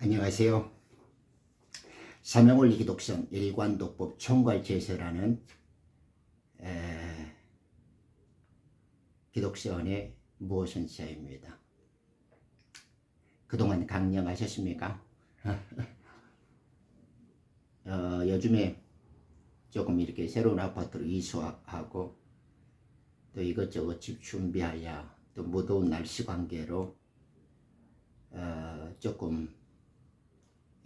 안녕하세요. 삼형원리 기독성 일관독법 총괄제서라는 기독성의 무엇선사입니다. 그동안 강령하셨습니까? 요즘에 조금 이렇게 새로운 아파트로 이수하고 또 이것저것 집 준비하여 또 무더운 날씨 관계로 조금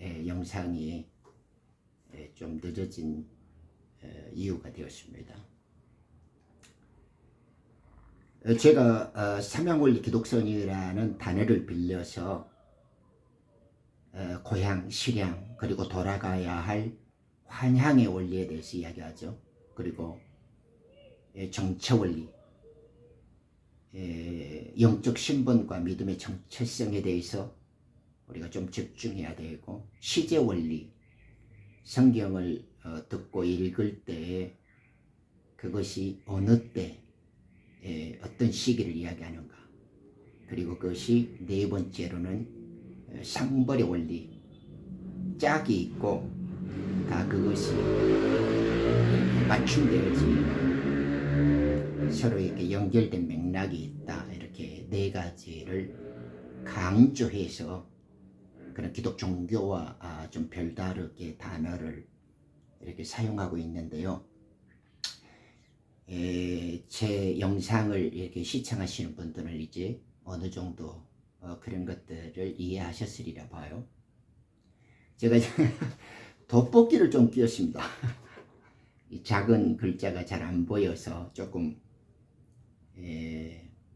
영상이 좀 늦어진 이유가 되었습니다. 제가 삼형원리 기독성이라는 단어를 빌려서 고향, 실향, 그리고 돌아가야 할 환향의 원리에 대해서 이야기하죠. 그리고 정체원리, 영적 신분과 믿음의 정체성에 대해서 우리가 좀 집중해야 되고, 시제원리, 성경을 듣고 읽을 때 그것이 어느 때 어떤 시기를 이야기하는가, 그리고 그것이 네 번째로는 상벌의 원리, 짝이 있고 다 그것이 맞춤되어지는 서로에게 연결된 맥락이 있다, 이렇게 네 가지를 강조해서 그런 기독 종교와 좀 별다르게 단어를 이렇게 사용하고 있는데요. 제 영상을 이렇게 시청하시는 분들은 이제 어느 정도 그런 것들을 이해하셨으리라 봐요. 제가 돋보기를 좀 끼웠습니다. 이 작은 글자가 잘 안 보여서 조금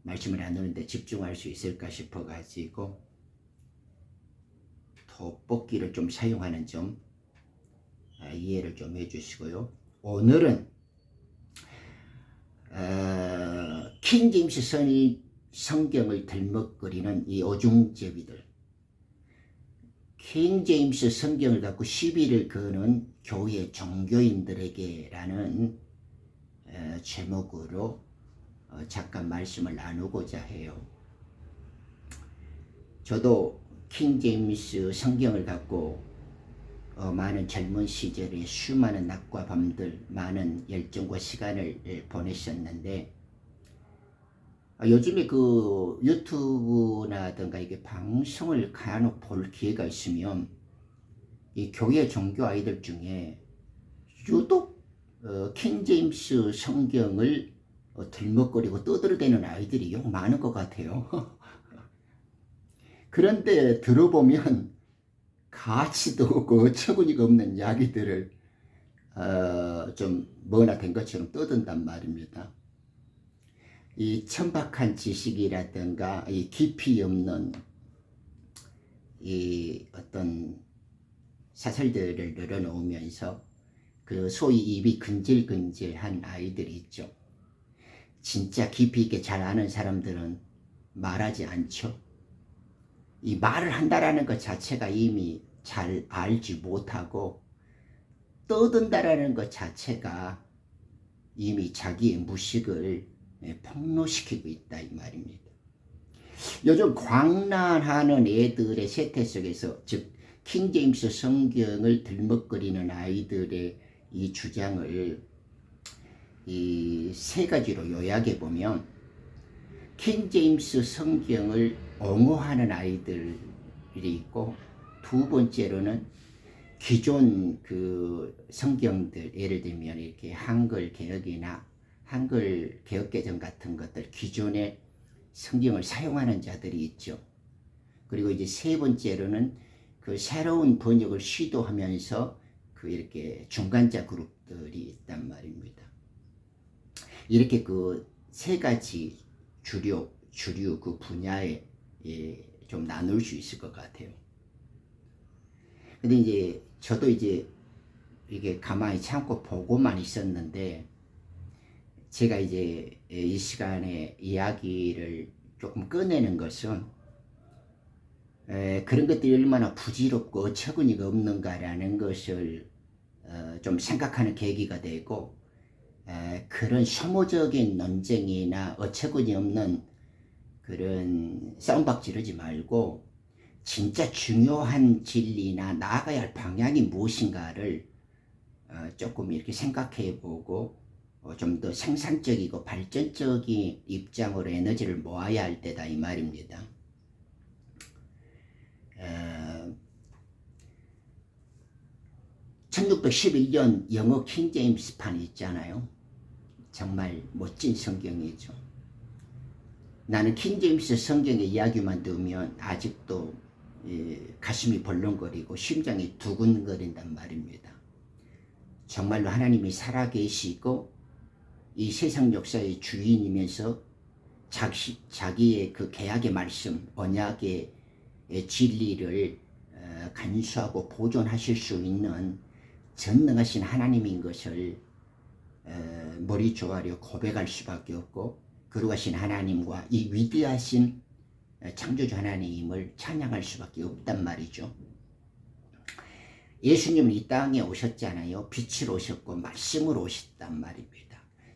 말씀을 안 하는데 집중할 수 있을까 싶어 가지고 돋보기를 좀 사용하는 점 이해를 좀 해주시고요. 오늘은 킹제임스 성경을 들먹거리는 이 오중제비들, 킹제임스 성경을 갖고 시비를 거는 교회 종교인들에게 라는 제목으로 잠깐 말씀을 나누고자 해요. 저도 킹제임스 성경을 갖고 많은 젊은 시절에 수많은 낮과 밤들 많은 열정과 시간을 보냈었는데, 요즘에 그 유튜브나든가 이게 방송을 간혹 볼 기회가 있으면 이 교회 종교 아이들 중에 유독 킹제임스 성경을 들먹거리고 떠들어대는 아이들이 영 많은 것 같아요. 그런데 들어보면 가치도 없고 어처구니가 없는 이야기들을 좀 뭐나 된 것처럼 떠든단 말입니다. 이 천박한 지식이라든가 이 깊이 없는 이 어떤 사설들을 늘어놓으면서 그 소위 입이 근질근질한 아이들이 있죠. 진짜 깊이 있게 잘 아는 사람들은 말하지 않죠. 이 말을 한다라는 것 자체가 이미 잘 알지 못하고 떠든다라는 것 자체가 이미 자기의 무식을 폭로시키고 있다, 이 말입니다. 요즘 광란하는 애들의 세태 속에서, 즉 킹제임스 성경을 들먹거리는 아이들의 이 주장을 이 세 가지로 요약해 보면, 킹제임스 성경을 옹호하는 아이들이 있고, 두 번째로는 기존 그 성경들, 예를 들면 이렇게 한글 개혁이나 한글 개혁개정 같은 것들, 기존의 성경을 사용하는 자들이 있죠. 그리고 이제 세 번째로는 그 새로운 번역을 시도하면서 그 이렇게 중간자 그룹들이 있단 말입니다. 이렇게 그 세 가지 주류 그 분야에 좀 나눌 수 있을 것 같아요. 근데 이제 저도 이제 이게 가만히 참고 보고만 있었는데, 제가 이제 이 시간에 이야기를 조금 꺼내는 것은 그런 것들이 얼마나 부질없고 어처구니가 없는가라는 것을 좀 생각하는 계기가 되고, 그런 소모적인 논쟁이나 어처구니 없는 그런 싸움박 지르지 말고 진짜 중요한 진리나 나아가야 할 방향이 무엇인가를 조금 이렇게 생각해 보고 좀 더 생산적이고 발전적인 입장으로 에너지를 모아야 할 때다 이 말입니다. 1611년 영어 킹제임스판이 있잖아요. 정말 멋진 성경이죠. 나는 킹제임스 성경의 이야기만 들으면 아직도 가슴이 벌렁거리고 심장이 두근거린단 말입니다. 정말로 하나님이 살아계시고 이 세상 역사의 주인이면서 자기의 그 계약의 말씀, 언약의 진리를 간수하고 보존하실 수 있는 전능하신 하나님인 것을 머리 조아려 고백할 수밖에 없고, 거룩하신 하나님과 이 위대하신 창조주 하나님을 찬양할 수밖에 없단 말이죠. 예수님은 이 땅에 오셨잖아요. 빛으로 오셨고 말씀으로 오셨단 말입니다.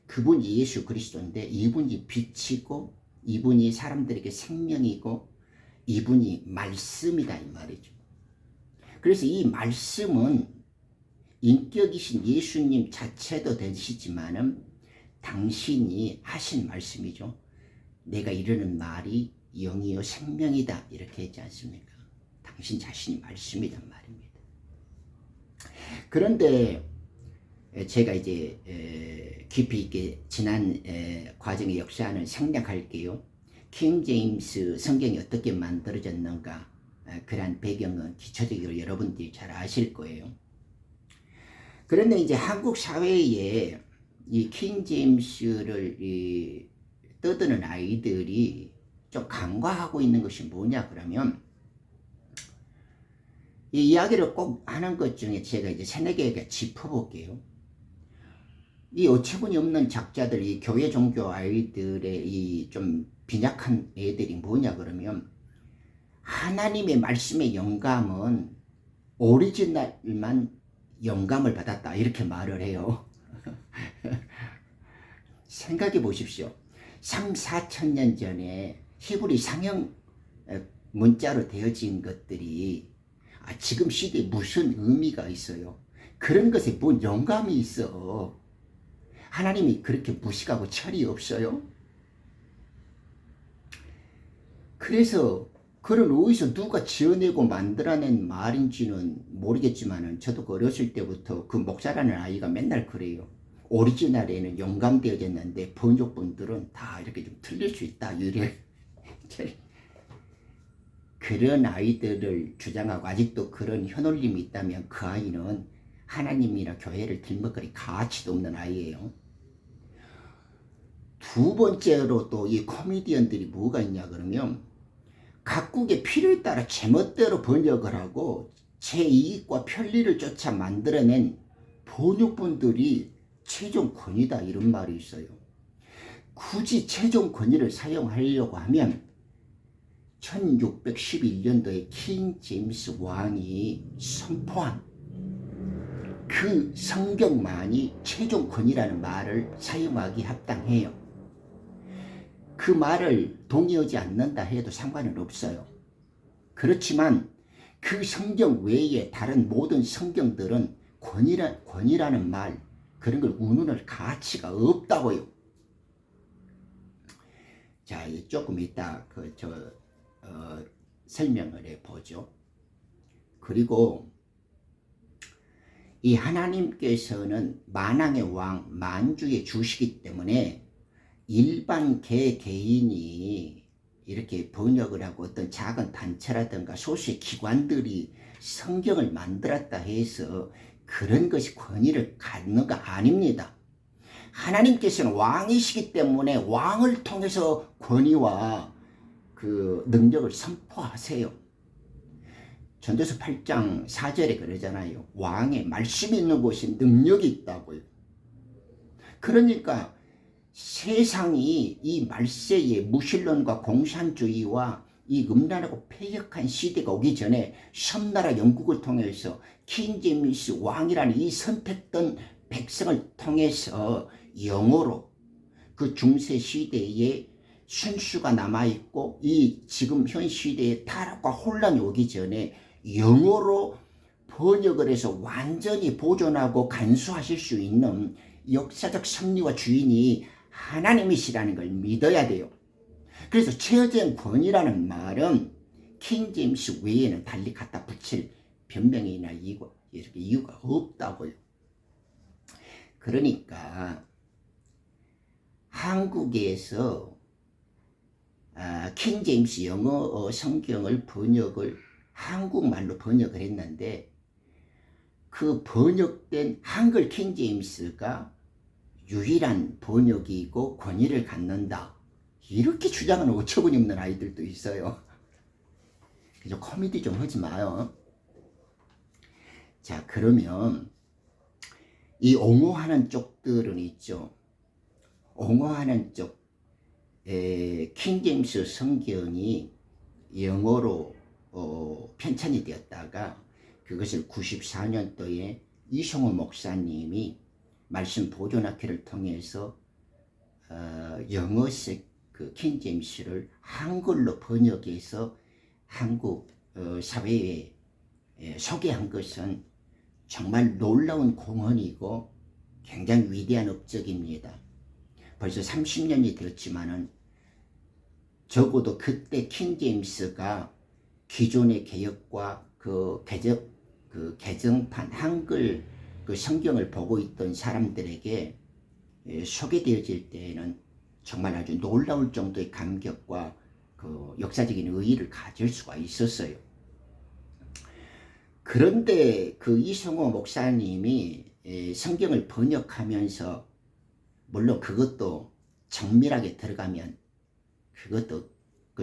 그분이 예수 그리스도인데 이분이 빛이고 이분이 사람들에게 생명이고 이분이 말씀이다 이 말이죠. 그래서 이 말씀은 인격이신 예수님 자체도 되시지만은 당신이 하신 말씀이죠. 내가 이르는 말이 영이요 생명이다 이렇게 했지 않습니까? 당신 자신이 말씀이란 말입니다. 그런데 제가 이제 깊이 있게 지난 과정의 역사는 생략할게요. 킹 제임스 성경이 어떻게 만들어졌는가, 그런 배경은 기초적으로 여러분들이 잘 아실 거예요. 그런데 이제 한국 사회에 이 킹 제임스를 떠드는 아이들이 좀 간과하고 있는 것이 뭐냐 그러면, 이 이야기를 꼭 하는 것 중에 제가 이제 세네 개 짚어볼게요. 이 어처구니 없는 작자들, 이 교회 종교 아이들의 이 좀 빈약한 애들이 뭐냐 그러면, 하나님의 말씀의 영감은 오리지널만 영감을 받았다 이렇게 말을 해요. 생각해 보십시오. 3, 4천 년 전에 히브리 상형 문자로 되어진 것들이 지금 시대에 무슨 의미가 있어요? 그런 것에 뭔 영감이 있어? 하나님이 그렇게 무식하고 철이 없어요? 그래서 그걸 어디서 누가 지어내고 만들어낸 말인지는 모르겠지만 저도 어렸을 때부터 그 목사라는 아이가 맨날 그래요. 오리지널에는 영감되어졌는데 번역본들은 다 이렇게 좀 틀릴 수 있다 이래. 그런 아이들을 주장하고 아직도 그런 현올림이 있다면 그 아이는 하나님이나 교회를 뒷먹거리 가치도 없는 아이예요. 두 번째로 또 이 코미디언들이 뭐가 있냐 그러면, 각국의 필요에 따라 제멋대로 번역을 하고 제 이익과 편리를 쫓아 만들어낸 번역본들이 최종 권위다 이런 말이 있어요. 굳이 최종 권위를 사용하려고 하면 1611년도에 킹 제임스 왕이 선포한 그 성경만이 최종 권위라는 말을 사용하기 합당해요. 그 말을 동의하지 않는다 해도 상관은 없어요. 그렇지만 그 성경 외에 다른 모든 성경들은 권위라는 말, 그런 걸 운운할 가치가 없다고요. 자, 조금 이따 설명을 해보죠. 그리고 이 하나님께서는 만왕의 왕, 만주의 주시기 때문에 일반 개인이 이렇게 번역을 하고 어떤 작은 단체라든가 소수의 기관들이 성경을 만들었다 해서 그런 것이 권위를 갖는 거 아닙니다. 하나님께서는 왕이시기 때문에 왕을 통해서 권위와 그 능력을 선포하세요. 전도서 8장 4절에 그러잖아요. 왕의 말씀이 있는 곳에 능력이 있다고요. 그러니까 세상이 이 말세의 무신론과 공산주의와 이 음란하고 폐역한 시대가 오기 전에 섬나라 영국을 통해서 킹 제임스 왕이라는 이 선택된 백성을 통해서 영어로 그 중세 시대에 순수가 남아있고 이 지금 현 시대에 타락과 혼란이 오기 전에 영어로 번역을 해서 완전히 보존하고 간수하실 수 있는 역사적 섭리와 주인이 하나님이시라는 걸 믿어야 돼요. 그래서 최저의 권위라는 말은 킹 제임스 외에는 달리 갖다 붙일 변명이나 이유가 없다고요. 그러니까 한국에서 킹 제임스 영어 성경을 한국말로 번역을 했는데 그 번역된 한글 킹 제임스가 유일한 번역이고 권위를 갖는다. 이렇게 주장하는 어처구니 없는 아이들도 있어요. 그래서 코미디 좀 하지 마요. 자, 그러면 이 옹호하는 쪽들은 있죠. 옹호하는 쪽, 킹 제임스 성경이 영어로 편찬이 되었다가 그것을 94년도에 이성호 목사님이 말씀 보존학회를 통해서 영어식 그 킹 제임스를 한글로 번역해서 한국 사회에 소개한 것은 정말 놀라운 공헌이고 굉장히 위대한 업적입니다. 벌써 30년이 되었지만은 적어도 그때 킹 제임스가 기존의 개혁과 그 개정판 한글 그 성경을 보고 있던 사람들에게 소개되어질 때에는 정말 아주 놀라울 정도의 감격과 그 역사적인 의의를 가질 수가 있었어요. 그런데 그 이성호 목사님이 성경을 번역하면서 물론 그것도 정밀하게 들어가면 그것도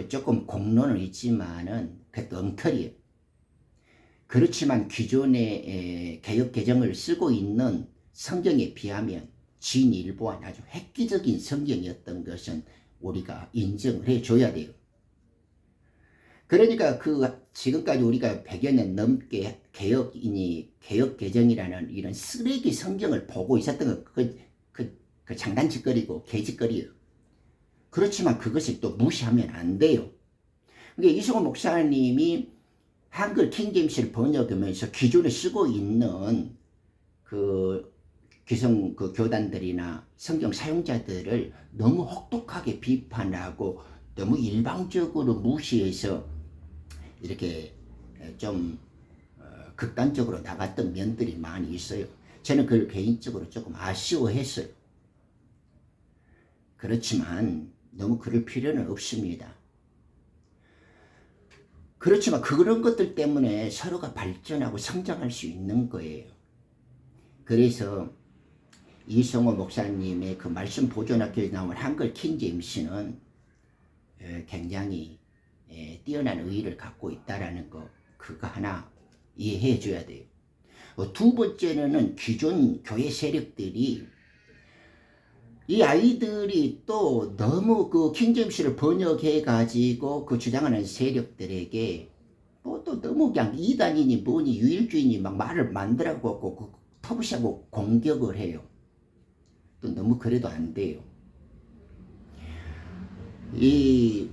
조금 공로는 있지만은 그것도 엉터리예요. 그렇지만 기존의 개혁 개정을 쓰고 있는 성경에 비하면 진일보한 아주 획기적인 성경이었던 것은 우리가 인정을 해줘야 돼요. 그러니까 지금까지 우리가 100여 년 넘게 개혁 개정이라는 이런 쓰레기 성경을 보고 있었던 그 장난짓거리고 개짓거리예요. 그렇지만 그것을 또 무시하면 안 돼요. 그러니까 이성호 목사님이 한글 킹 제임스를 번역하면서 기존에 쓰고 있는 기성 교단들이나 성경 사용자들을 너무 혹독하게 비판하고 너무 일방적으로 무시해서 이렇게 좀 극단적으로 나갔던 면들이 많이 있어요. 저는 그걸 개인적으로 조금 아쉬워했어요. 그렇지만 너무 그럴 필요는 없습니다. 그렇지만 그런 것들 때문에 서로가 발전하고 성장할 수 있는 거예요. 그래서 이성호 목사님의 그 말씀 보존학교에 나온 한글 킹 제임스는 굉장히 뛰어난 의의를 갖고 있다라는 거, 그거 하나 이해해 줘야 돼요. 두 번째는 기존 교회 세력들이 이 아이들이 또 너무 그 킹 제임스를 번역해 가지고 그 주장하는 세력들에게 또 너무 그냥 이단이니 뭐니 유일주의니 막 말을 만들어갖고 터부시하고 공격을 해요. 또 너무 그래도 안 돼요. 이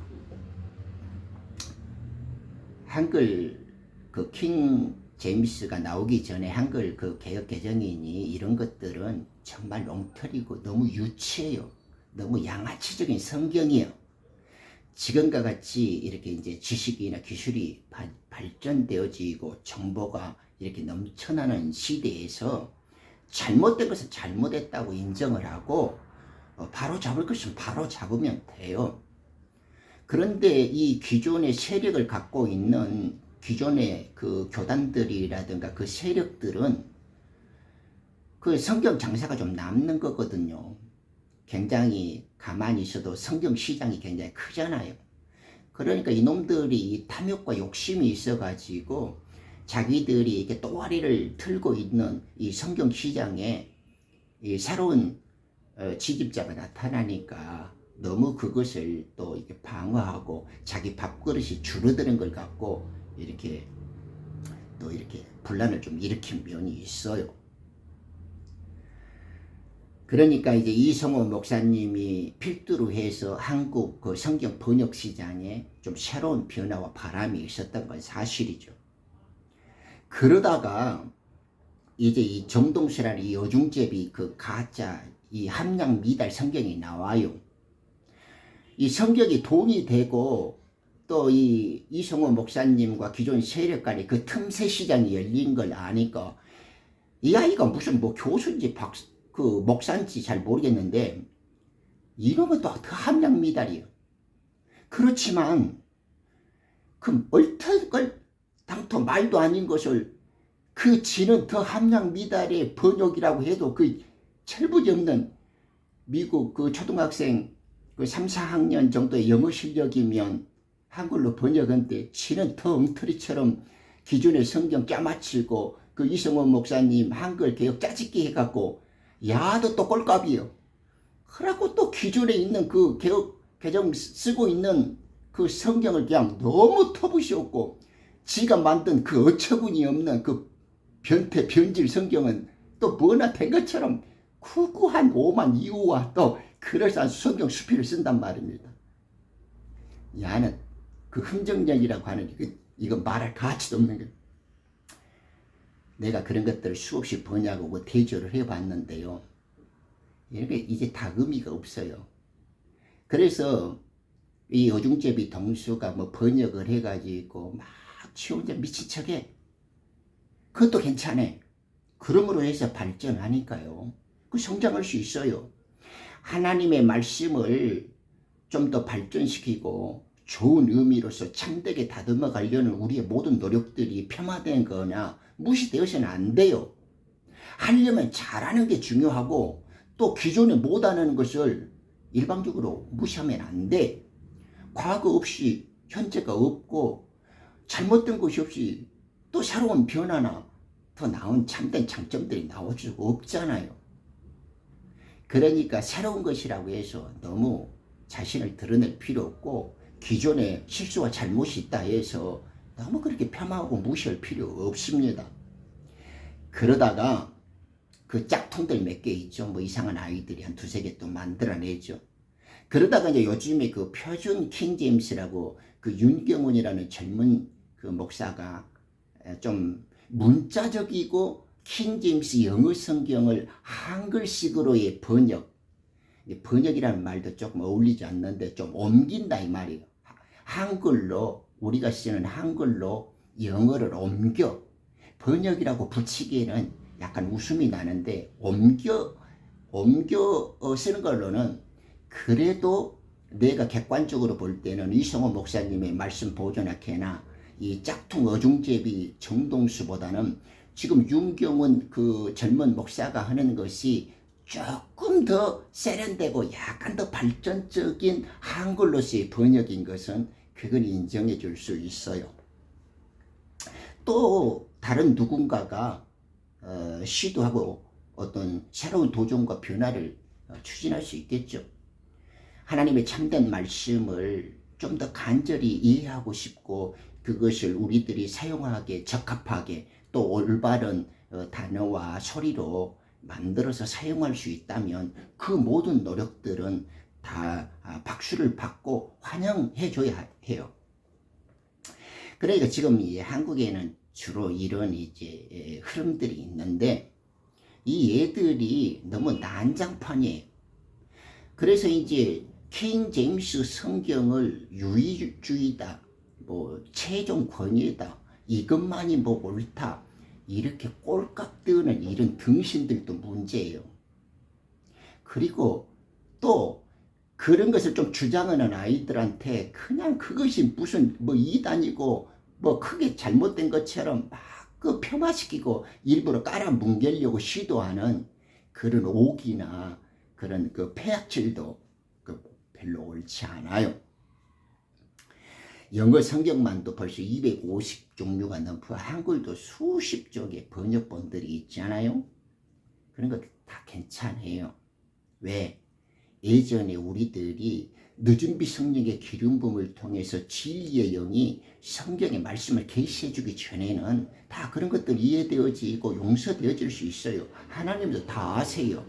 한글 그 킹 제임스가 나오기 전에 한글 그 개혁 개정이니 이런 것들은 정말 롱털이고 너무 유치해요. 너무 양아치적인 성경이에요. 지금과 같이 이렇게 이제 지식이나 기술이 발전되어지고 정보가 이렇게 넘쳐나는 시대에서 잘못된 것은 잘못했다고 인정을 하고 바로 잡을 것은 바로 잡으면 돼요. 그런데 이 기존의 세력을 갖고 있는 기존의 그 교단들이라든가 그 세력들은 그 성경 장사가 좀 남는 거거든요. 굉장히 가만히 있어도 성경 시장이 굉장히 크잖아요. 그러니까 이놈들이 탐욕과 욕심이 있어가지고 자기들이 이렇게 또아리를 틀고 있는 이 성경 시장에 이 새로운 지집자가 나타나니까 너무 그것을 또 이렇게 방어하고 자기 밥그릇이 줄어드는 걸 갖고 이렇게 분란을 좀 일으킨 면이 있어요. 그러니까 이제 이성호 목사님이 필두로 해서 한국 그 성경 번역 시장에 좀 새로운 변화와 바람이 있었던 건 사실이죠. 그러다가 이제 이 정동수라는 이 어중제비 그 가짜 이 함량 미달 성경이 나와요. 이 성경이 돈이 되고 또 이 이성호 목사님과 기존 세력 간의 그 틈새 시장이 열린 걸 아니까 이 아이가 무슨 뭐 교수인지 그 목사인지 잘 모르겠는데 이놈은 또 함량 미달이에요. 그렇지만 그 얼떨걸 당토 말도 아닌 것을 그 지는 더 함량 미달의 번역이라고 해도 그 철부지 없는 미국 그 초등학생 그 3, 4학년 정도의 영어 실력이면 한글로 번역한데 지는 더 엉터리처럼 기존의 성경 까마치고 그 이성원 목사님 한글 개혁 짜집기 해갖고 야도 또 꼴값이요. 그러고 또 기존에 있는 그 개혁 개정 쓰고 있는 그 성경을 그냥 너무 터부시었고 지가 만든 그 어처구니 없는 그 변태 변질 성경은 또 뭐나 된 것처럼 구구한 오만 이유와 또 그럴싸한 성경 수필을 쓴단 말입니다. 야는 그 흥정력이라고 하는 이거 말할 가치도 없는 거예요. 내가 그런 것들을 수없이 번역하고 대조를 해봤는데요. 이런 게 이제 다 의미가 없어요. 그래서 이 어중제비 동수가 뭐 번역을 해가지고 막 지 혼자 미친 척해. 그것도 괜찮아. 그럼으로 해서 발전하니까요. 그 성장할 수 있어요. 하나님의 말씀을 좀 더 발전시키고 좋은 의미로서 참되게 다듬어 가려는 우리의 모든 노력들이 폄하된 거나 무시되어서는 안 돼요. 하려면 잘하는 게 중요하고 또 기존에 못하는 것을 일방적으로 무시하면 안 돼. 과거 없이 현재가 없고 잘못된 것이 없이 또 새로운 변화나 더 나은 참된 장점들이 나올 수가 없잖아요. 그러니까 새로운 것이라고 해서 너무 자신을 드러낼 필요 없고 기존에 실수와 잘못이 있다 해서 너무 그렇게 폄하하고 무시할 필요 없습니다. 그러다가 그 짝퉁들 몇 개 있죠. 뭐 이상한 아이들이 한 두세 개 또 만들어내죠. 그러다가 이제 요즘에 그 표준 킹제임스라고 그 윤경훈이라는 젊은 그 목사가 좀 문자적이고 킹제임스 영어 성경을 한글식으로의 번역이라는 말도 조금 어울리지 않는데 좀 옮긴다 이 말이에요. 한글로 우리가 쓰는 한글로 영어를 옮겨 번역이라고 붙이기에는 약간 웃음이 나는데 옮겨 쓰는 걸로는 그래도 내가 객관적으로 볼 때는 이성호 목사님의 말씀 보존학회나 이 짝퉁 어중제비 정동수보다는 지금 윤경훈 그 젊은 목사가 하는 것이 조금 더 세련되고 약간 더 발전적인 한글로서의 번역인 것은 그건 인정해 줄 수 있어요. 또 다른 누군가가 시도하고 어떤 새로운 도전과 변화를 추진할 수 있겠죠. 하나님의 참된 말씀을 좀 더 간절히 이해하고 싶고 그것을 우리들이 사용하기에 적합하게 또 올바른 단어와 소리로 만들어서 사용할 수 있다면 그 모든 노력들은 다 박수를 받고 환영해 줘야 해요. 그러니까 지금 이 한국에는 주로 이런 이제 흐름들이 있는데 이 얘들이 너무 난장판이에요. 그래서 이제 킹 제임스 성경을 유의주의다, 뭐 최종 권위다, 이것만이 뭐 옳다 이렇게 꼴깍 뜨는 이런 등신들도 문제예요. 그리고 또 그런 것을 좀 주장하는 아이들한테 그냥 그것이 무슨 뭐 이단이고 뭐 크게 잘못된 것처럼 막 그 폄하시키고 일부러 깔아뭉개려고 시도하는 그런 오기나 그런 그 폐악질도 별로 옳지 않아요. 영어 성경만도 벌써 250종류가 넘고 한글도 수십 쪽의 번역본들이 있잖아요. 그런 거 다 괜찮아요. 왜? 예전에 우리들이 늦은비 성령의 기름 부음을 통해서 진리의 영이 성경의 말씀을 계시해 주기 전에는 다 그런 것들 이해되어지고 용서되어질 수 있어요. 하나님도 다 아세요.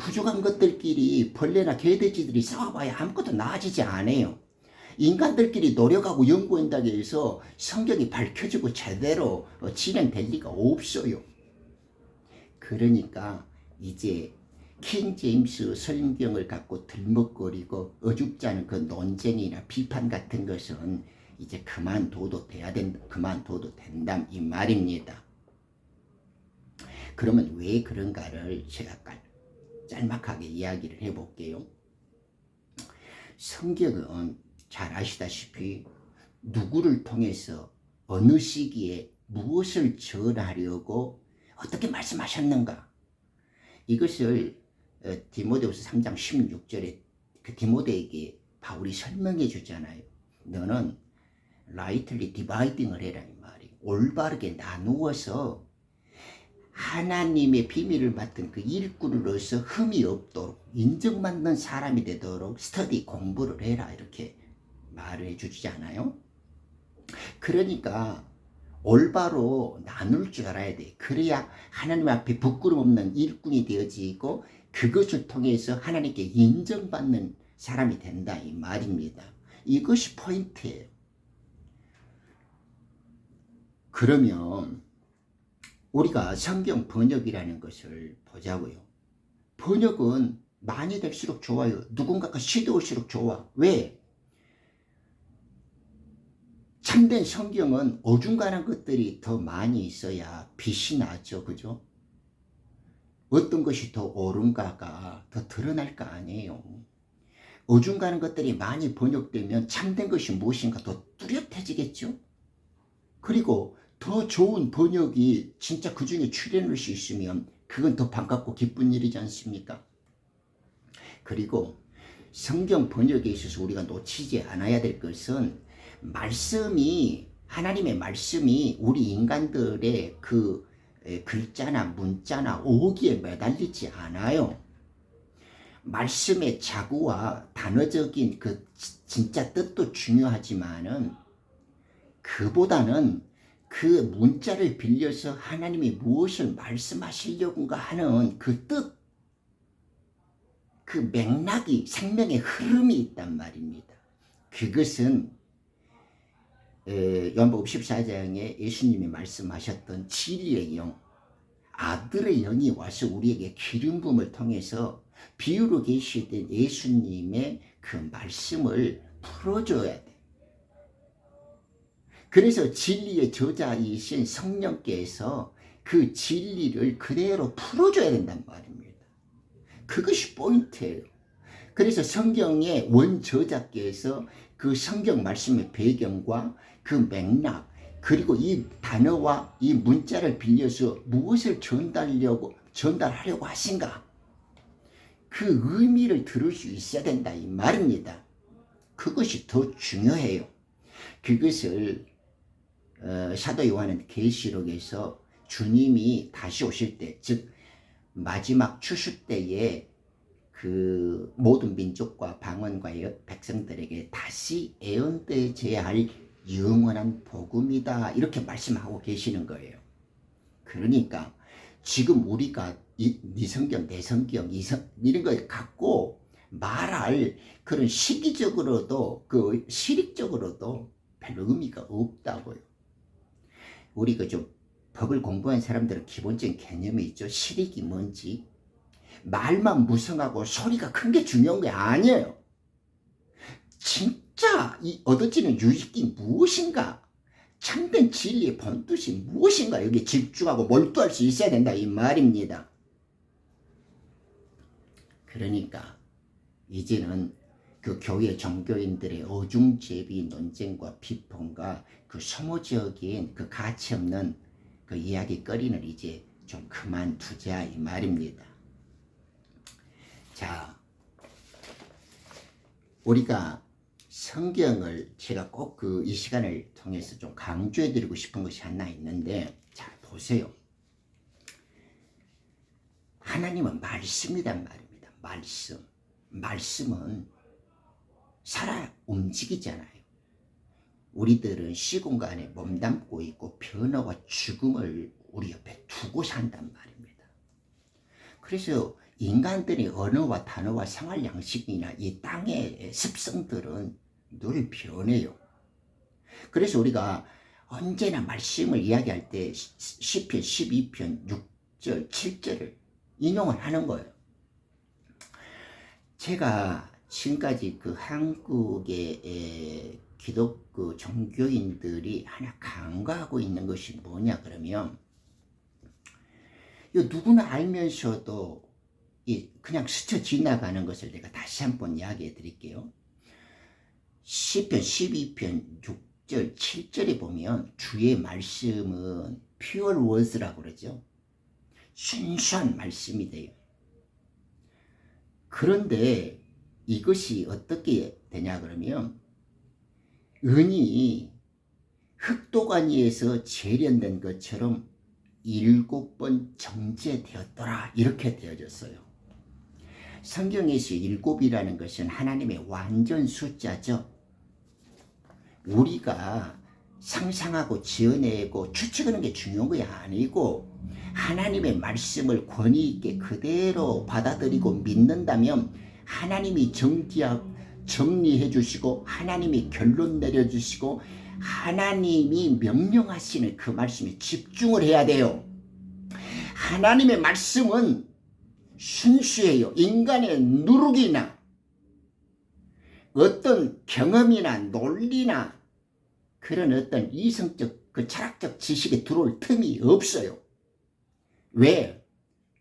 부족한 것들끼리 벌레나 개돼지들이 싸워봐야 아무것도 나아지지 않아요. 인간들끼리 노력하고 연구한다고 해서 성경이 밝혀지고 제대로 진행될 리가 없어요. 그러니까 이제 킹 제임스 성경을 갖고 들먹거리고 어줍지 않은 그 논쟁이나 비판 같은 것은 이제 그만둬도 된다 이 말입니다. 그러면 왜 그런가를 제가 짤막하게 이야기를 해볼게요. 성경은 잘 아시다시피 누구를 통해서 어느 시기에 무엇을 전하려고 어떻게 말씀하셨는가, 이것을 디모데후서 3장 16절에 그 디모데에게 바울이 설명해 주잖아요. 너는 rightly dividing을 해라 이 말이에요. 올바르게 나누어서 하나님의 비밀을 맡은 그 일꾼으로서 흠이 없도록 인정받는 사람이 되도록 스터디 공부를 해라, 이렇게 말을 해주잖아요. 그러니까 올바로 나눌 줄 알아야 돼. 그래야 하나님 앞에 부끄럼 없는 일꾼이 되어지고 그것을 통해서 하나님께 인정받는 사람이 된다 이 말입니다. 이것이 포인트예요. 그러면 우리가 성경 번역이라는 것을 보자고요. 번역은 많이 될수록 좋아요. 누군가가 시도할수록 좋아. 왜? 참된 성경은 어중간한 것들이 더 많이 있어야 빛이 나죠. 그죠? 어떤 것이 더 옳은가가 더 드러날 거 아니에요. 어중간한 것들이 많이 번역되면 참된 것이 무엇인가 더 뚜렷해지겠죠? 그리고 더 좋은 번역이 진짜 그 중에 출연할 수 있으면 그건 더 반갑고 기쁜 일이지 않습니까? 그리고 성경 번역에 있어서 우리가 놓치지 않아야 될 것은 하나님의 말씀이 우리 인간들의 그 글자나 문자나 오기에 매달리지 않아요. 말씀의 자구와 단어적인 그 진짜 뜻도 중요하지만은 그보다는 그 문자를 빌려서 하나님이 무엇을 말씀하시려고 하는 그 뜻, 그 맥락이, 생명의 흐름이 있단 말입니다. 그것은 요한복음 14장에 예수님이 말씀하셨던 진리의 영, 아들의 영이 와서 우리에게 기름 부음을 통해서 비유로 계시던 예수님의 그 말씀을 풀어줘야 돼. 그래서 진리의 저자이신 성령께서 그 진리를 그대로 풀어줘야 된단 말입니다. 그것이 포인트예요. 그래서 성경의 원저자께서 그 성경 말씀의 배경과 그 맥락, 그리고 이 단어와 이 문자를 빌려서 무엇을 전달하려고 하신가, 그 의미를 들을 수 있어야 된다 이 말입니다. 그것이 더 중요해요. 그것을 사도 요한은 계시록에서 주님이 다시 오실 때, 즉 마지막 추수 때에 그 모든 민족과 방언과 백성들에게 다시 애언되어야 할 영원한 복음이다, 이렇게 말씀하고 계시는 거예요. 그러니까 지금 우리가 네 성경, 내 성경, 이런 걸 갖고 말할 그런 시기적으로도 그 시력적으로도 별로 의미가 없다고요. 우리가 좀 법을 공부한 사람들은 기본적인 개념이 있죠. 실익이 뭔지. 말만 무성하고 소리가 큰 게 중요한 게 아니에요. 진짜 이 얻어지는 유익이 무엇인가, 참된 진리의 본뜻이 무엇인가, 여기에 집중하고 몰두할 수 있어야 된다 이 말입니다. 그러니까 이제는 그 교회 종교인들의 어중제비 논쟁과 비판과 그 소모적인 그 가치 없는 그 이야기거리는 이제 좀 그만두자 이 말입니다. 자, 우리가 성경을 제가 꼭 이 시간을 통해서 좀 강조해 드리고 싶은 것이 하나 있는데, 자 보세요. 하나님은 말씀이란 말입니다. 말씀은 살아 움직이잖아요. 우리들은 시공간에 몸담고 있고 변화와 죽음을 우리 옆에 두고 산단 말입니다. 그래서 인간들의 언어와 단어와 생활 양식이나 이 땅의 습성들은 늘 변해요. 그래서 우리가 언제나 말씀을 이야기할 때 시편 12편 6절 7절을 인용을 하는 거예요. 제가 지금까지 그 한국의 기독교 종교인들이 하나 간과하고 있는 것이 뭐냐 그러면, 누구나 알면서도 그냥 스쳐 지나가는 것을 내가 다시 한번 이야기해 드릴게요. 시편 12편 6절 7절에 보면 주의 말씀은 pure words라고 그러죠. 순수한 말씀이 돼요. 그런데 이것이 어떻게 되냐 그러면, 은이 흙도가니에서 재련된 것처럼 7번 정제되었더라, 이렇게 되어졌어요. 성경에서 7이라는 것은 하나님의 완전 숫자죠. 우리가 상상하고 지어내고 추측하는 게 중요한 게 아니고, 하나님의 말씀을 권위 있게 그대로 받아들이고 믿는다면 하나님이 정리해 주시고, 하나님이 결론 내려주시고, 하나님이 명령하시는 그 말씀에 집중을 해야 돼요. 하나님의 말씀은 순수해요. 인간의 누룩이나 어떤 경험이나 논리나 그런 어떤 이성적 그 철학적 지식에 들어올 틈이 없어요. 왜?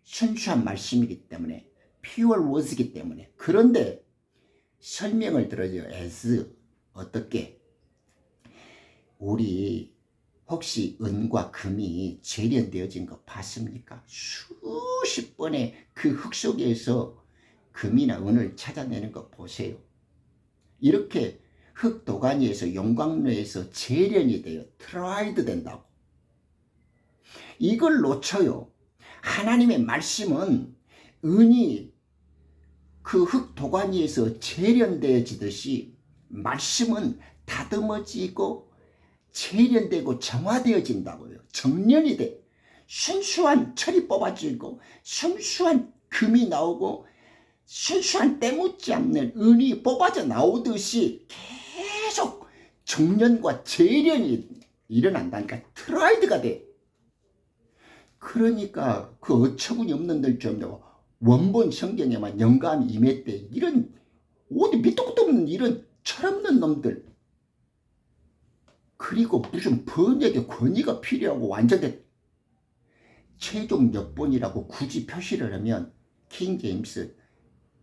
순수한 말씀이기 때문에, pure words이기 때문에. 그런데 설명을 들어줘요. as 어떻게? 우리 혹시 은과 금이 재련되어진 거 봤습니까? 수십 번의 그 흙 속에서 금이나 은을 찾아내는 거 보세요. 이렇게 흙 도가니에서 용광로에서 재련이 돼요. 트라이드 된다고. 이걸 놓쳐요. 하나님의 말씀은 은이 그 흙 도가니에서 재련되어지듯이 말씀은 다듬어지고 재련되고 정화되어진다고요. 정련이 돼. 순수한 철이 뽑아지고 순수한 금이 나오고 순수한 때묻지 않는 은이 뽑아져 나오듯이 계속 정련과 재련이 일어난다니까. 트라이드가 돼. 그러니까 그 어처구니 없는 들 좀 원본 성경에만 영감이 임했대. 이런 어디 밑도 끝도 없는 이런 철없는 놈들. 그리고 무슨 번역의 권위가 필요하고 완전히 최종 역본이라고 굳이 표시를 하면 킹 제임스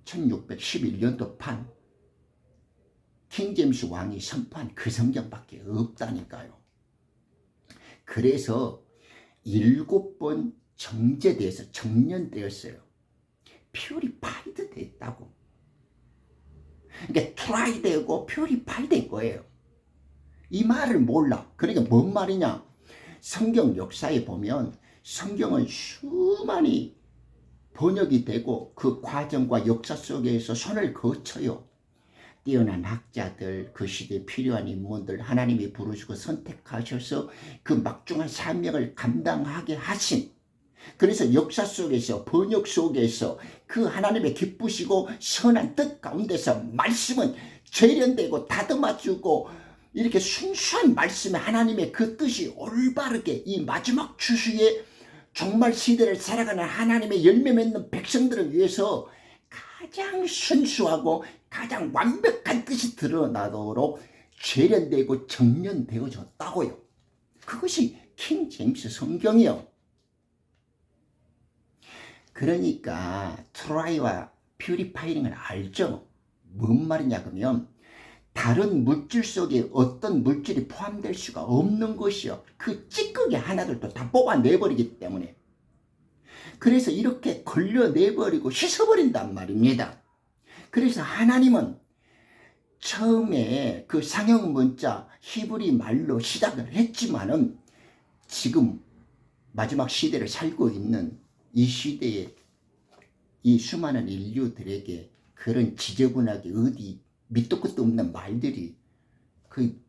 1611년도 판, 킹 제임스 왕이 선포한 그 성경밖에 없다니까요. 그래서 7번 정제돼서 정련되었어요. 퓨리파이드 됐다고. 그러니까 트라이 되고 퓨리파이 된 거예요. 이 말을 몰라. 그러니까 뭔 말이냐? 성경 역사에 보면 성경은 수많이 번역이 되고 그 과정과 역사 속에서 손을 거쳐요. 뛰어난 학자들, 그 시대에 필요한 인물들 하나님이 부르시고 선택하셔서 그 막중한 사명을 감당하게 하신, 그래서 역사 속에서 번역 속에서 그 하나님의 기쁘시고 선한 뜻 가운데서 말씀은 재련되고 다듬어주고 이렇게 순수한 말씀에 하나님의 그 뜻이 올바르게 이 마지막 추수의 종말 시대를 살아가는 하나님의 열매 맺는 백성들을 위해서 가장 순수하고 가장 완벽한 뜻이 드러나도록 재련되고 정련되어졌다고요. 그것이 킹 제임스 성경이요. 그러니까 트라이와 퓨리파이링을 알죠? 뭔 말이냐 그러면 다른 물질 속에 어떤 물질이 포함될 수가 없는 것이요. 그 찌꺼기 하나들도 다 뽑아내버리기 때문에. 그래서 이렇게 걸려내버리고 씻어버린단 말입니다. 그래서 하나님은 처음에 그 상형 문자 히브리 말로 시작을 했지만은 지금 마지막 시대를 살고 있는 이 시대에 이 수많은 인류들에게 그런 지저분하게 어디 밑도 끝도 없는 말들이 그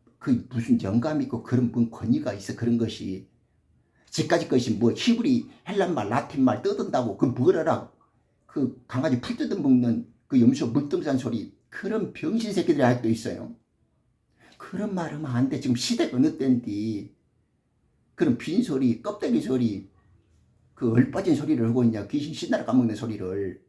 무슨 영감 있고 그런 분 권위가 있어 그런 것이 지금까지 것이 뭐 히브리 헬란말 라틴말 떠든다고 그 뭐라라 그 강아지 풀 뜯어 먹는 그 염소 물등산 소리, 그런 병신 새끼들이 아직도 있어요. 그런 말 하면 안 돼. 지금 시대가 어느 때인데 그런 빈소리, 껍데기 소리, 그 얼빠진 소리를 하고 있냐. 귀신 신나라 까먹는 소리를.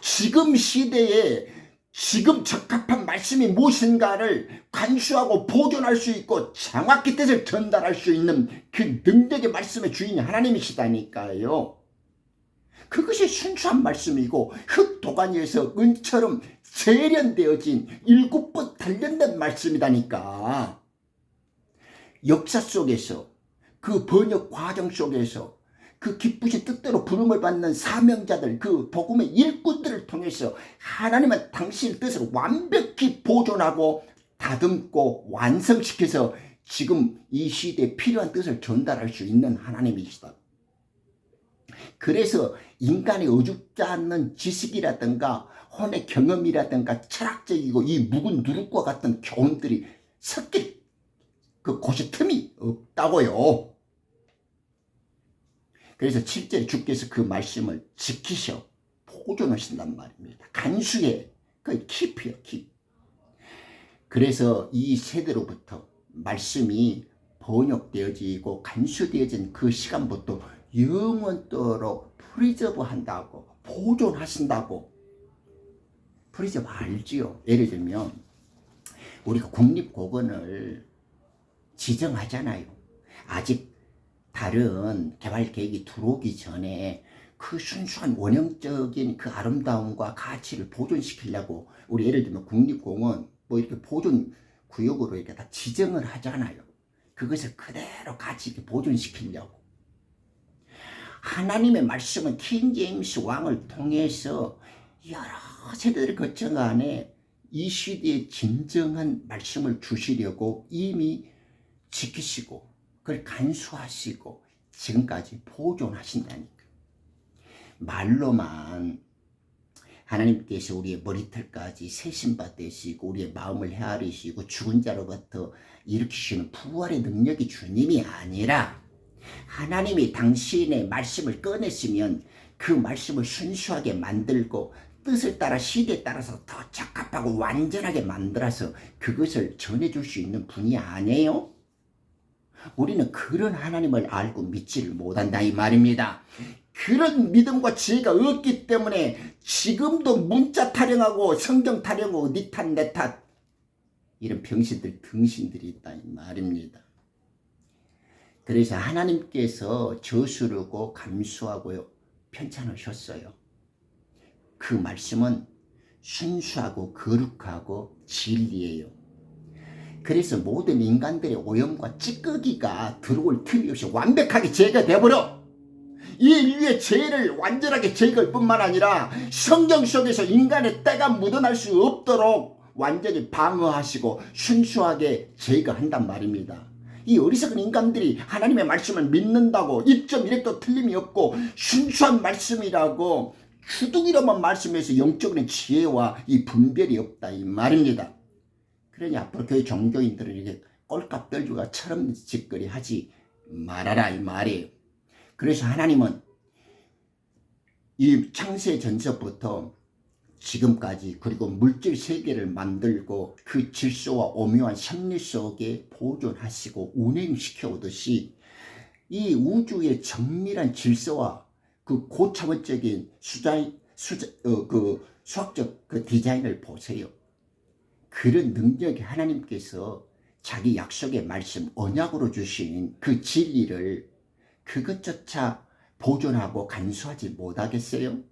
지금 시대에 지금 적합한 말씀이 무엇인가를 관수하고 보존할 수 있고 정확히 뜻을 전달할 수 있는 그 능력의 말씀의 주인이 하나님이시다니까요. 그것이 순수한 말씀이고 흙도가니에서 은처럼 재련되어진 7번 단련된 말씀이다니까. 역사 속에서 그 번역 과정 속에서 그 기쁘신 뜻대로 부름을 받는 사명자들, 그 복음의 일꾼들을 통해서 하나님은 당신의 뜻을 완벽히 보존하고 다듬고 완성시켜서 지금 이 시대에 필요한 뜻을 전달할 수 있는 하나님이시다. 그래서 인간의 어줍지 않는 지식이라든가 혼의 경험이라든가 철학적이고 이 묵은 누룩과 같은 교훈들이 섞일 그 곳이 틈이 없다고요. 그래서 실제로 주께서 그 말씀을 지키셔 보존하신단 말입니다. 간수해. 그 킵이요, 킵. 그래서 이 세대로부터 말씀이 번역되어지고 간수되어진 그 시간부터 영원토록 프리저브 한다고, 보존하신다고. 프리저브 알지요? 예를 들면 우리가 국립공원을 지정하잖아요. 아직 다른 개발 계획이 들어오기 전에 그 순수한 원형적인 그 아름다움과 가치를 보존시키려고 우리 예를 들면 국립공원 뭐 이렇게 보존 구역으로 이렇게 다 지정을 하잖아요. 그것을 그대로 같이 이렇게 보존시키려고. 하나님의 말씀은 킹 제임스 왕을 통해서 여러 세대를 거쳐간에 이 시대에 진정한 말씀을 주시려고 이미 지키시고 그걸 간수하시고 지금까지 보존하신다니까. 말로만 하나님께서 우리의 머리털까지 세신바 되시고 우리의 마음을 헤아리시고 죽은 자로부터 일으키시는 부활의 능력이 주님이 아니라 하나님이 당신의 말씀을 꺼내시면 그 말씀을 순수하게 만들고 뜻을 따라 시대에 따라서 더 적합하고 완전하게 만들어서 그것을 전해줄 수 있는 분이 아니에요? 우리는 그런 하나님을 알고 믿지를 못한다 이 말입니다. 그런 믿음과 지혜가 없기 때문에 지금도 문자 타령하고 성경 타령하고 니 탓 내 탓 이런 병신들 등신들이 있다 이 말입니다. 그래서 하나님께서 저수르고 감수하고 편찮으셨어요. 그 말씀은 순수하고 거룩하고 진리예요. 그래서 모든 인간들의 오염과 찌꺼기가 들어올 틈이 없이 완벽하게 제거되어버려. 이 인류의 죄를 완전하게 제거할 뿐만 아니라 성경 속에서 인간의 때가 묻어날 수 없도록 완전히 방어하시고 순수하게 제거한단 말입니다. 이 어리석은 인간들이 하나님의 말씀을 믿는다고 1.1획도 틀림이 없고 순수한 말씀이라고 주둥이로만 말씀해서 영적인 지혜와 이 분별이 없다 이 말입니다. 그러니 앞으로 교회 종교인들은 이렇게 꼴값 떨주가 처럼 짓거리 하지 말아라 이 말이에요. 그래서 하나님은 이 창세 전서부터 지금까지 그리고 물질 세계를 만들고 그 질서와 오묘한 섭리 속에 보존하시고 운행시켜 오듯이 이 우주의 정밀한 질서와 그 고차원적인 수학적 그 디자인을 보세요. 그런 능력이 하나님께서 자기 약속의 말씀 언약으로 주신 그 진리를 그것조차 보존하고 간수하지 못하겠어요?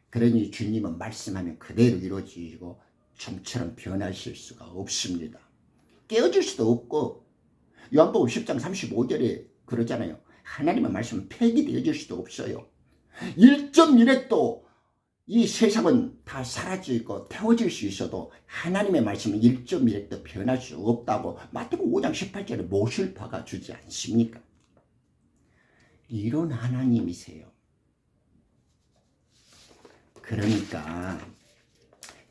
그러니 주님은 말씀하면 그대로 이루어지고 좀처럼 변하실 수가 없습니다. 깨어질 수도 없고 요한복음 10장 35절에 그러잖아요. 하나님의 말씀은 폐기되어질 수도 없어요. 1.1획도 이 세상은 다 사라지고 태워질 수 있어도 하나님의 말씀은 1.1획도 변할 수 없다고 마태복음 5장 18절에 모실파가 주지 않습니까? 이런 하나님이세요. 그러니까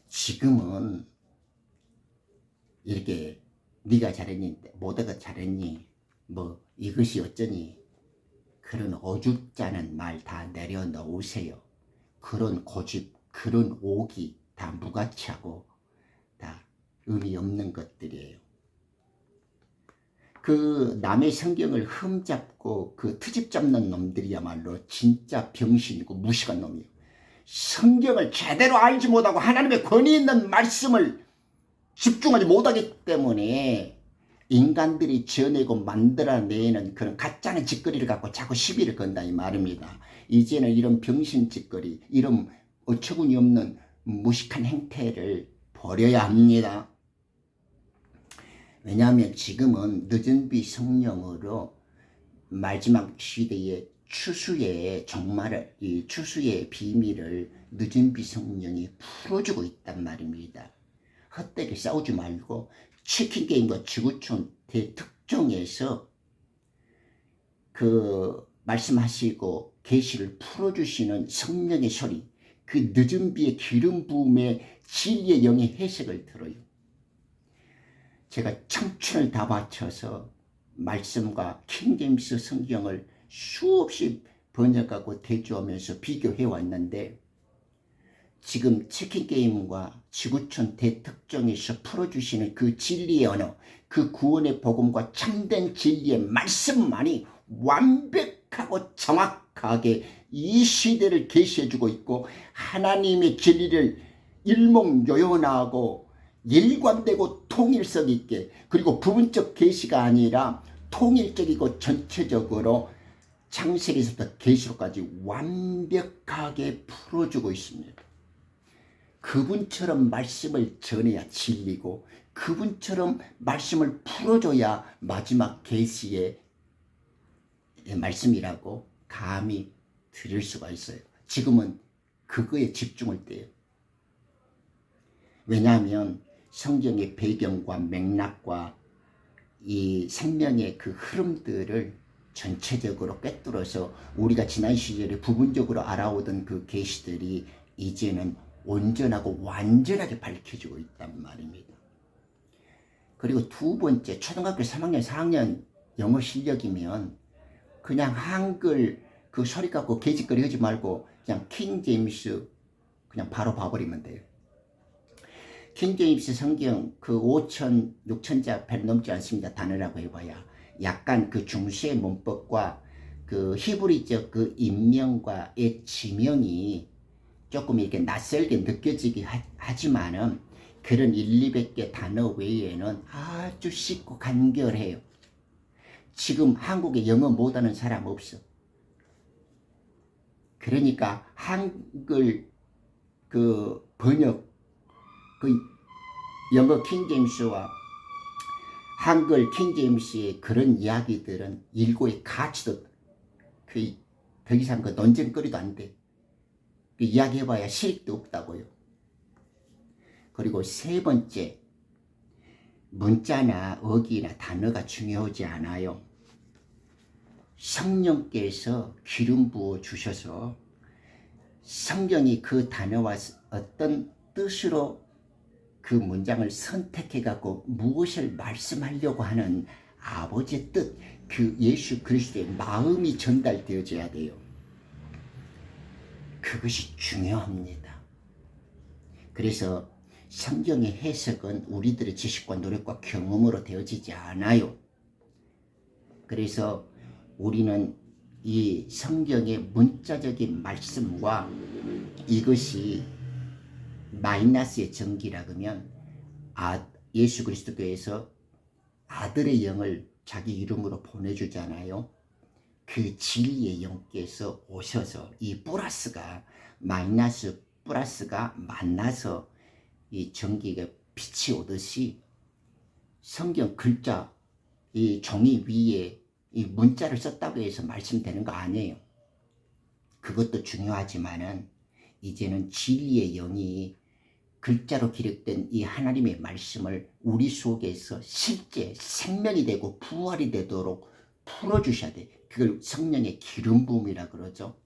지금은 이렇게 네가 잘했니 모두가 잘했니 뭐 이것이 어쩌니 그런 어줍잖은 말 다 내려놓으세요. 그런 고집, 그런 오기 다 무가치하고 다 의미 없는 것들이에요. 그 남의 성경을 흠잡고 그 트집 잡는 놈들이야말로 진짜 병신이고 무식한 놈이에요. 성경을 제대로 알지 못하고 하나님의 권위 있는 말씀을 집중하지 못하기 때문에 인간들이 지어내고 만들어내는 그런 가짜는 짓거리를 갖고 자꾸 시비를 건다 이 말입니다. 이제는 이런 병신 짓거리, 이런 어처구니 없는 무식한 행태를 버려야 합니다. 왜냐하면 지금은 늦은 비 성령으로 마지막 시대의 추수의 종말을, 이 추수의 비밀을 늦은 비 성령이 풀어주고 있단 말입니다. 헛되게 싸우지 말고 치킨 게임과 지구촌 대특종에서 그 말씀하시고 계시를 풀어주시는 성령의 소리, 그 늦은 비의 기름 부음의 진리의 영의 해석을 들어요. 제가 청춘을 다 바쳐서 말씀과 킹제임스 성경을 수없이 번역하고 대조하면서 비교해 왔는데 지금 치킨게임과 지구촌 대특종에서 풀어주시는 그 진리의 언어, 그 구원의 복음과 참된 진리의 말씀만이 완벽하고 정확하게 이 시대를 계시해주고 있고 하나님의 진리를 일목요연하고 일관되고 통일성 있게, 그리고 부분적 계시가 아니라 통일적이고 전체적으로 창세기에서부터 계시록까지 완벽하게 풀어주고 있습니다. 그분처럼 말씀을 전해야 진리고 그분처럼 말씀을 풀어줘야 마지막 계시의 말씀이라고 감히 드릴 수가 있어요. 지금은 그거에 집중할 때예요. 왜냐하면 성경의 배경과 맥락과 이 생명의 그 흐름들을 전체적으로 꿰뚫어서 우리가 지난 시절에 부분적으로 알아오던 그 계시들이 이제는 온전하고 완전하게 밝혀지고 있단 말입니다. 그리고 두 번째, 초등학교 3학년, 4학년 영어 실력이면 그냥 한글 그 소리 갖고 개짓거리 하지 말고 그냥 킹제임스 그냥 바로 봐버리면 돼요. 킹제임스 성경 그 5천, 6천자 별 넘지 않습니다. 단어라고 해봐야. 약간 그 중세의 문법과 그 히브리적 그 인명과의 지명이 조금 이렇게 낯설게 느껴지긴 하지만은 그런 1,200개 단어 외에는 아주 쉽고 간결해요. 지금 한국에 영어 못하는 사람 없어. 그러니까 한글 그 번역 그 영어 킹제임스와 한글 킹제임스의 그런 이야기들은 일고의 가치도 그 더 이상 그 논쟁거리도 안 돼. 그 이야기해봐야 실익도 없다고요. 그리고 세 번째, 문자나 어기나 단어가 중요하지 않아요. 성령께서 기름 부어 주셔서 성경이 그 단어와 어떤 뜻으로 그 문장을 선택해 갖고 무엇을 말씀하려고 하는 아버지의 뜻, 그 예수 그리스도의 마음이 전달되어져야 돼요. 그것이 중요합니다. 그래서 성경의 해석은 우리들의 지식과 노력과 경험으로 되어지지 않아요. 그래서 우리는 이 성경의 문자적인 말씀과 이것이 마이너스의 전기라 그러면 예수 그리스도께서 아들의 영을 자기 이름으로 보내주잖아요. 그 진리의 영께서 오셔서 이 플러스가 마이너스 플러스가 만나서 이 전기가 빛이 오듯이 성경 글자 이 종이 위에 이 문자를 썼다고 해서 말씀되는 거 아니에요. 그것도 중요하지만은 이제는 진리의 영이 글자로 기록된 이 하나님의 말씀을 우리 속에서 실제 생명이 되고 부활이 되도록 풀어주셔야 돼. 그걸 성령의 기름 부음이라 그러죠.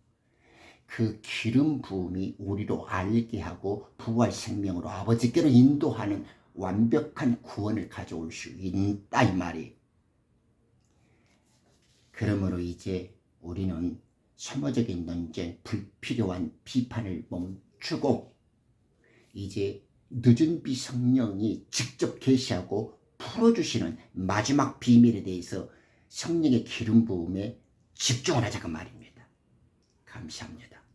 그 기름 부음이 우리로 알게 하고 부활 생명으로 아버지께로 인도하는 완벽한 구원을 가져올 수 있다 이 말이에요. 그러므로 이제 우리는 혐오적인 논쟁, 불필요한 비판을 멈추고 이제 늦은 비 성령이 직접 계시하고 풀어주시는 마지막 비밀에 대해서 성령의 기름 부음에 집중을 하자고 말입니다. 감사합니다.